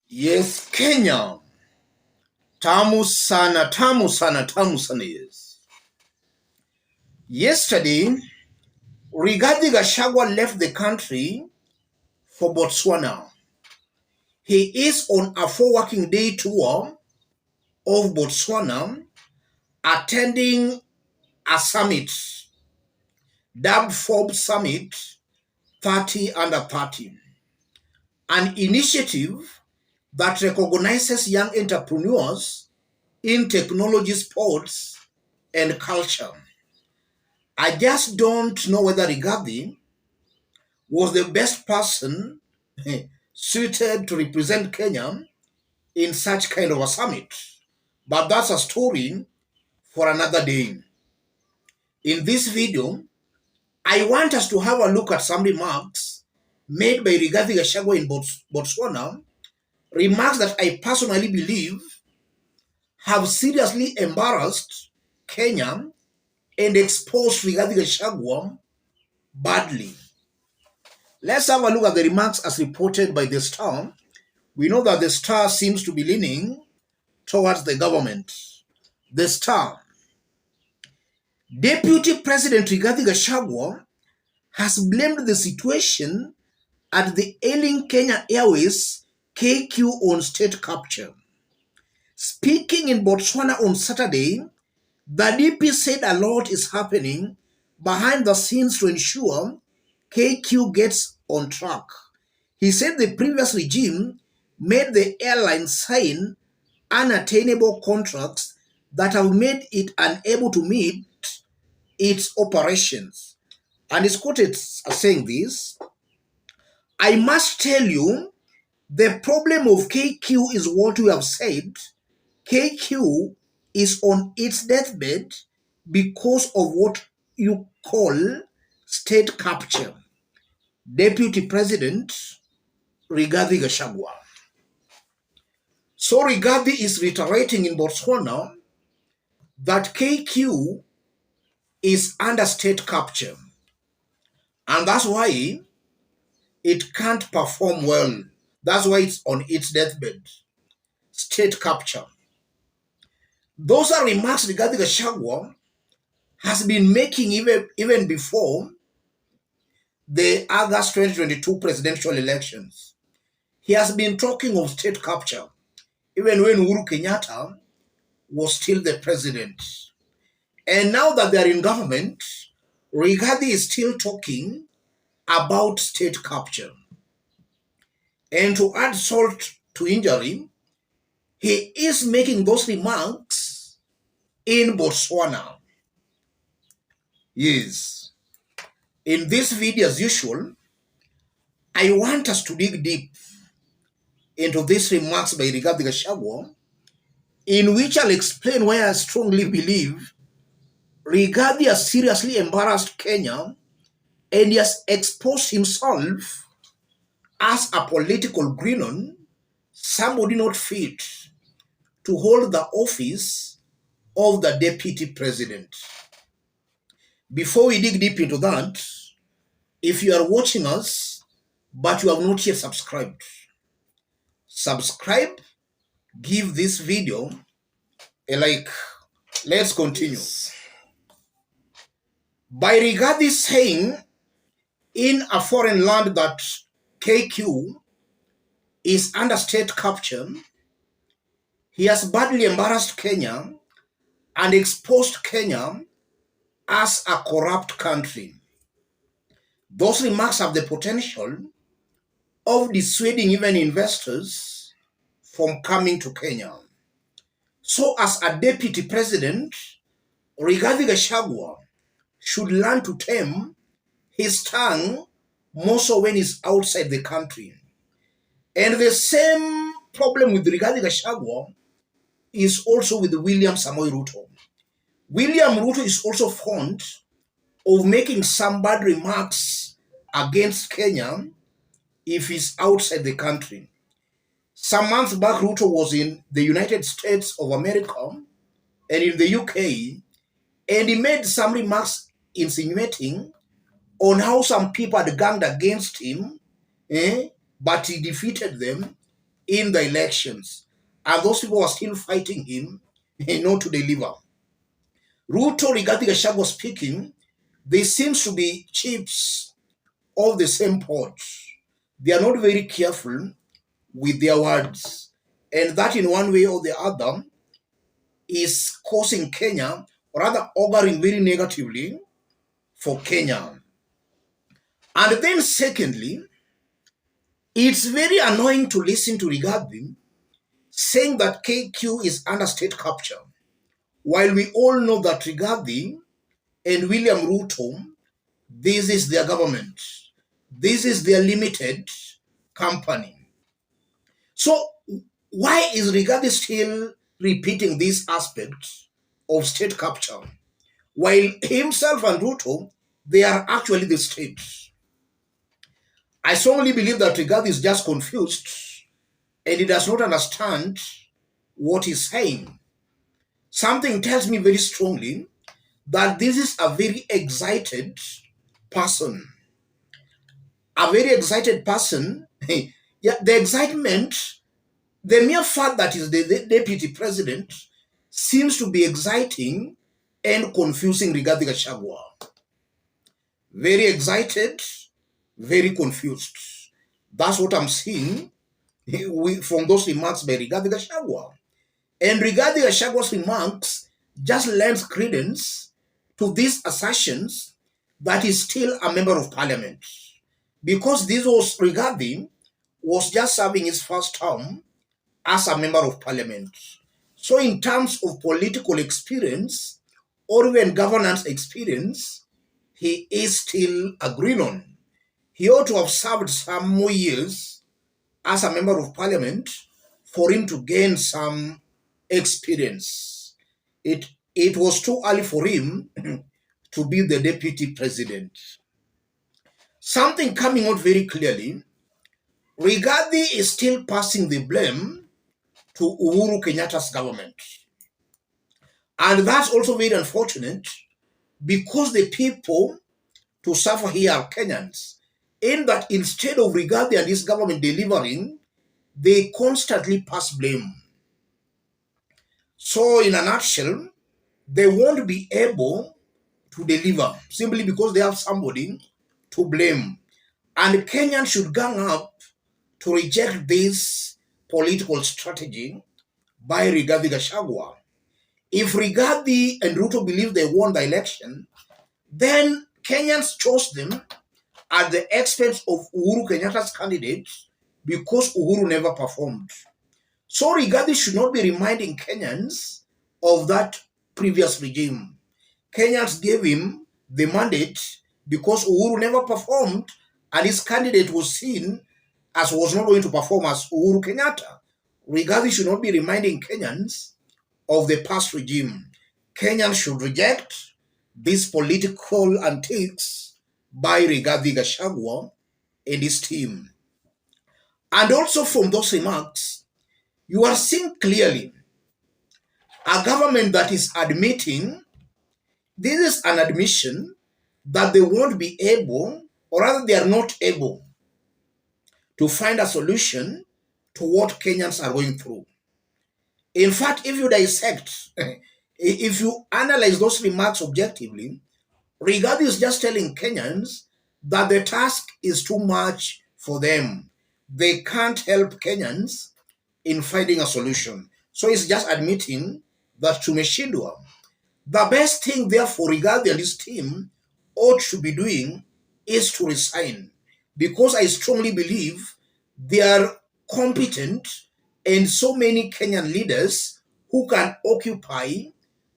Yes, Kenya. Tamu sana, tamu sana, tamu sana, yes. Yesterday, Rigathi Gachagua left the country for Botswana. He is on a 4 working day tour of Botswana, attending a summit, dubbed Forbes Summit 30 Under 30, an initiative that recognizes young entrepreneurs in technology, sports, and culture. I just don't know whether Rigathi was the best person suited to represent Kenya in such kind of a summit. But that's a story for another day. In this video, I want us to have a look at some remarks made by Rigathi Gachagua in Botswana, remarks that I personally believe have seriously embarrassed Kenya and exposed Rigathi Gachagua badly. Let's have a look at the remarks as reported by the Star. We know that the Star seems to be leaning towards the government. The Star. Deputy President Rigathi Gachagua has blamed the situation at the ailing Kenya Airways KQ on state capture. Speaking in Botswana on Saturday, the DP said a lot is happening behind the scenes to ensure KQ gets on track. He said the previous regime made the airline sign unattainable contracts that have made it unable to meet its operations. And he's quoted as saying this: I must tell you, the problem of KQ is what we have said. KQ is on its deathbed because of what you call state capture. Deputy President Rigathi Gachagua. So Rigathi is reiterating in Botswana that KQ is under state capture, and that's why it can't perform well. That's why it's on its deathbed. State capture. Those are remarks Rigathi Gachagua has been making even before the August 2022 presidential elections. He has been talking of state capture even when Uhuru Kenyatta was still the president. And now that they are in government, Rigathi is still talking about state capture. And to add salt to injury, he is making those remarks in Botswana. Yes. In this video, as usual, I want us to dig deep into these remarks by Rigathi Gachagua, in which I'll explain why I strongly believe Rigathi has seriously embarrassed Kenya and he has exposed himself as a political greenon, somebody not fit to hold the office of the deputy president. Before we dig deep into that, if you are watching us but you have not yet subscribed, subscribe, give this video a like. Let's continue. By Rigathi saying in a foreign land that KQ is under state capture, he has badly embarrassed Kenya and exposed Kenya as a corrupt country. Those remarks have the potential of dissuading even investors from coming to Kenya. So as a deputy president, Rigathi Gachagua should learn to tame his tongue more so when he's outside the country. And the same problem with Rigathi Gachagua is also with William Samoei Ruto. William Ruto is also fond of making some bad remarks against Kenya if he's outside the country. Some months back, Ruto was in the United States of America and in the UK, and he made some remarks insinuating on how some people had ganged against him, but he defeated them in the elections, and those people are still fighting him, not to deliver. Ruto, Rigathi Gachagua speaking, they seems to be chips of the same pot. They are not very careful with their words, and that in one way or the other is causing Kenya, or rather auguring very negatively for Kenya. And then secondly, it's very annoying to listen to Rigathi saying that KQ is under state capture, while we all know that Rigathi and William Ruto, this is their government. This is their limited company. So why is Rigathi still repeating this aspect of state capture? While himself and Ruto, they are actually the state. I strongly believe that Rigathi is just confused and he does not understand what he's saying. Something tells me very strongly that this is a very excited person. A very excited person. Yeah, the excitement, the mere fact that he's the deputy president seems to be exciting and confusing Rigathi Gachagua. Very excited, very confused. That's what I'm seeing from those remarks by Rigathi Gachagua. And Rigathi Gachagua's remarks just lends credence to these assertions that he's still a member of parliament. Because this was Rigathi was just serving his first term as a member of parliament. So in terms of political experience or even governance experience, he is still a green on. He ought to have served some more years as a member of parliament for him to gain some experience. It was too early for him to be the deputy president. Something coming out very clearly, Rigathi is still passing the blame to Uhuru Kenyatta's government. And that's also very unfortunate because the people to suffer here are Kenyans. In that instead of Rigathi and his government delivering, they constantly pass blame. So in a nutshell, they won't be able to deliver simply because they have somebody to blame. And Kenyans should gang up to reject this political strategy by Rigathi Gachagua. If Rigathi and Ruto believe they won the election, then Kenyans chose them at the expense of Uhuru Kenyatta's candidate because Uhuru never performed. So Rigathi should not be reminding Kenyans of that previous regime. Kenyans gave him the mandate because Uhuru never performed and his candidate was seen as was not going to perform as Uhuru Kenyatta. Rigathi should not be reminding Kenyans of the past regime. Kenyans should reject these political antics by Rigathi Gachagua and his team. And also from those remarks, you are seeing clearly a government that is admitting, this is an admission that they won't be able, or rather they are not able, to find a solution to what Kenyans are going through. In fact, if you dissect, if you analyze those remarks objectively, Rigathi is just telling Kenyans that the task is too much for them. They can't help Kenyans in finding a solution. So he's just admitting that tumeshindwa. The best thing therefore Rigathi and his team ought to be doing is to resign, because I strongly believe they are competent and so many Kenyan leaders who can occupy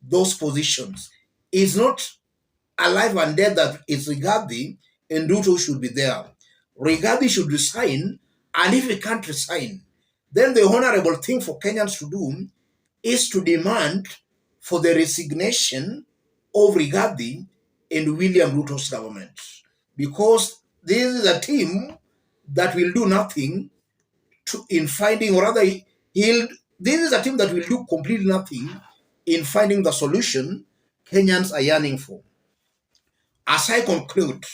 those positions. It's not alive and dead that it's Rigathi and Ruto should be there. Rigathi should resign, and if he can't resign, then the honorable thing for Kenyans to do is to demand for the resignation of Rigathi and William Ruto's government. Because this is a team that will do nothing in finding, or rather, this is a team that will do completely nothing in finding the solution Kenyans are yearning for. As I conclude,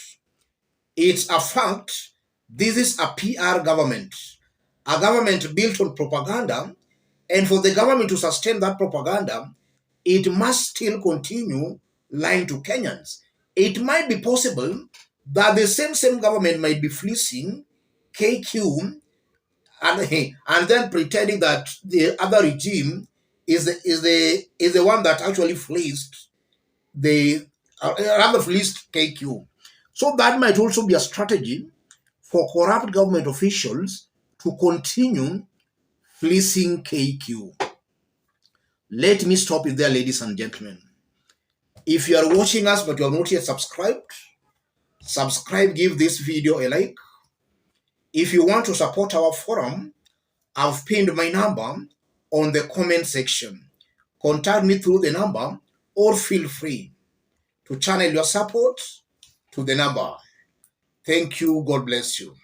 it's a fact this is a PR government. a government built on propaganda, and for the government to sustain that propaganda, it must still continue lying to Kenyans. It might be possible that the same government might be fleecing KQ and then pretending that the other regime is the one that actually fleeced the rather fleeced KQ. So that might also be a strategy for corrupt government officials to continue fleecing KQ. Let me stop it there, ladies and gentlemen. If you are watching us but you are not yet subscribed, subscribe, give this video a like. If you want to support our forum, I've pinned my number on the comment section. Contact me through the number or feel free to channel your support to the number. Thank you. God bless you.